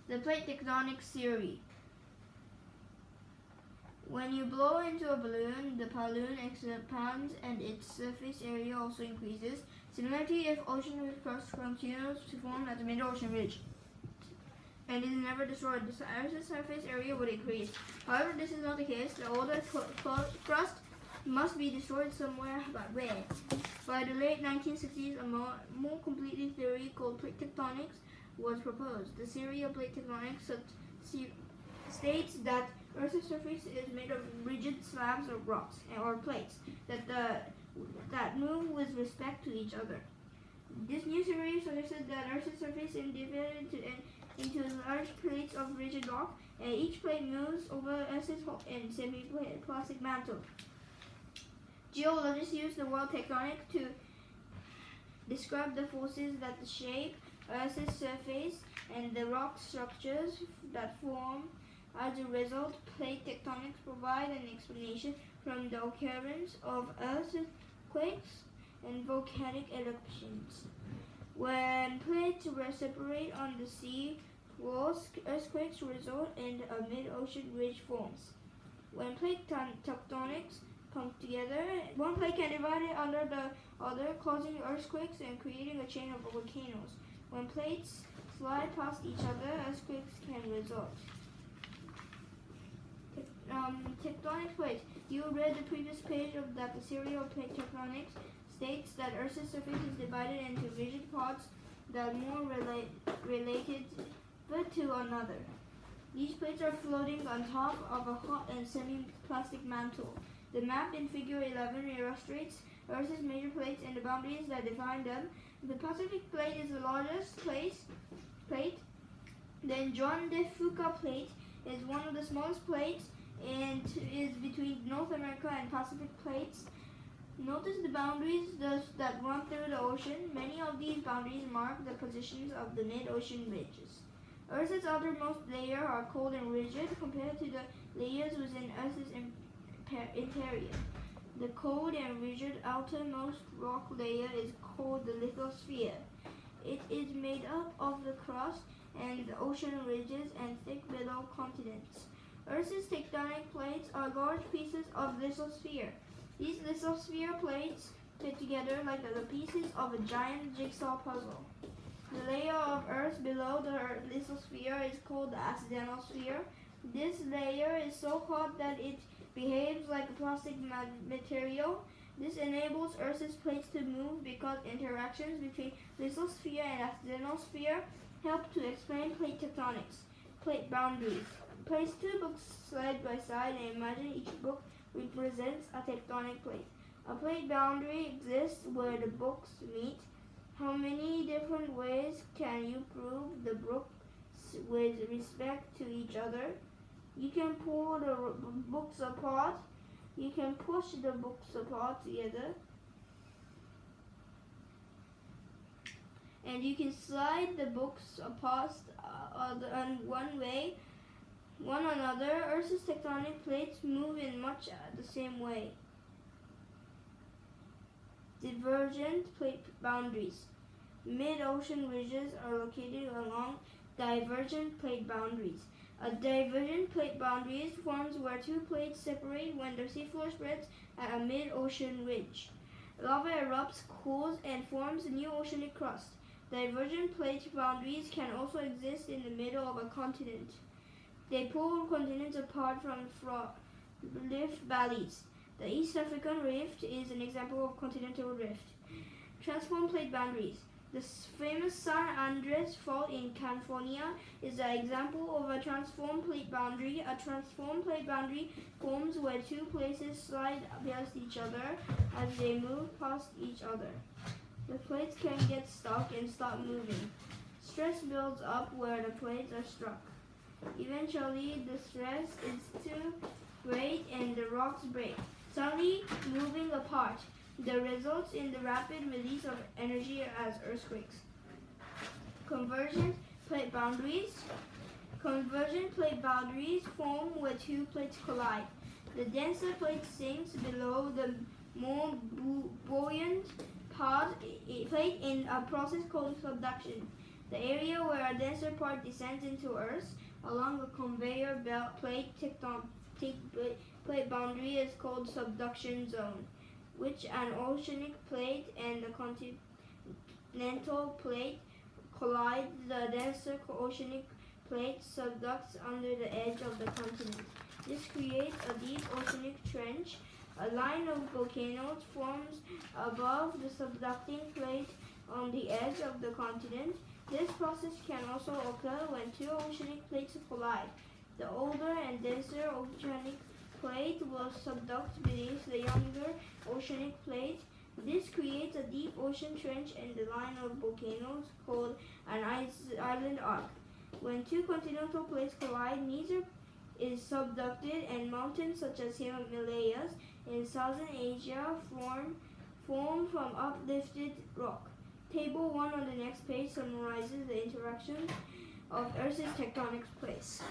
The plate tectonics theory. When you blow into a balloon, the balloon expands and its surface area also increases. Similarly, if ocean crust continues to form at the mid-ocean ridge and is never destroyed, the Earth's surface area would increase. However, this is not the case. The older crust must be destroyed somewhere, but where? By the late 1960s, a more complete theory called plate tectonics was proposed. The theory of plate tectonics states that Earth's surface is made of rigid slabs of rocks or plates that move with respect to each other. This new theory suggested that Earth's surface is divided into large plates of rigid rock, and each plate moves over Earth's semi-plastic mantle. Geologists use the word tectonic to describe the forces that shape Earth's surface and the rock structures that form. As a result, plate tectonics provide an explanation from the occurrence of earthquakes and volcanic eruptions. When plates separate on the sea floors, earthquakes result and a mid-ocean ridge forms. When plate tectonics come together, one plate can divide it under the other, causing earthquakes and creating a chain of volcanoes. When plates slide past each other, earthquakes can result. Tectonic plates. You read the previous page of that the theory of plate tectonics states that Earth's surface is divided into rigid parts that are more related to another. These plates are floating on top of a hot and semi-plastic mantle. The map in Figure 11 illustrates Earth's major plates and the boundaries that define them. The Pacific plate is the largest plate. The John de Fuca plate is one of the smallest plates and is between North America and Pacific plates. Notice the boundaries that run through the ocean. Many of these boundaries mark the positions of the mid-ocean ridges. Earth's outermost layer are cold and rigid compared to the layers within Earth's interior. The cold and rigid outermost rock layer is called the lithosphere. It is made up of the crust and the ocean ridges and thick below continents. Earth's tectonic plates are large pieces of lithosphere. These lithosphere plates fit together like the pieces of a giant jigsaw puzzle. The layer of Earth below the lithosphere is called the asthenosphere. This layer is so hot that it behaves like a plastic material. This enables Earth's plates to move because interactions between lithosphere and asthenosphere help to explain plate tectonics. Plate boundaries. Place two books side by side and imagine each book represents a tectonic plate. A plate boundary exists where the books meet. How many different ways can you prove the books with respect to each other? You can pull the books apart. You can push the books apart together. And you can slide the books apart one another. Earth's tectonic plates move in much the same way. Divergent plate boundaries. Mid-ocean ridges are located along divergent plate boundaries. A divergent plate boundary forms where two plates separate when the seafloor spreads at a mid-ocean ridge. Lava erupts, cools, and forms a new oceanic crust. Divergent plate boundaries can also exist in the middle of a continent. They pull continents apart from rift valleys. The East African Rift is an example of continental rift. Transform plate boundaries. The famous San Andreas Fault in California is an example of a transform plate boundary. A transform plate boundary forms where two places slide past each other as they move past each other. The plates can get stuck and stop moving. Stress builds up where the plates are struck. Eventually, the stress is too great and the rocks break, suddenly moving apart. The results in the rapid release of energy as earthquakes. Convergent plate boundaries. Convergent plate boundaries form where two plates collide. The denser plate sinks below the more buoyant plate in a process called subduction. The area where a denser part descends into Earth along a conveyor belt plate boundary is called subduction zone, which an oceanic plate and the continental plate collide. The denser oceanic plate subducts under the edge of the continent. This creates a deep oceanic trench. A line of volcanoes forms above the subducting plate on the edge of the continent. This process can also occur when two oceanic plates collide. The older and denser oceanic plate will subduct beneath the younger oceanic plate. This creates a deep ocean trench in the line of volcanoes called an island arc. When two continental plates collide, neither is subducted, and mountains such as Himalayas in southern Asia form from uplifted rock. Table 1 on the next page summarizes the interaction of Earth's tectonic plates.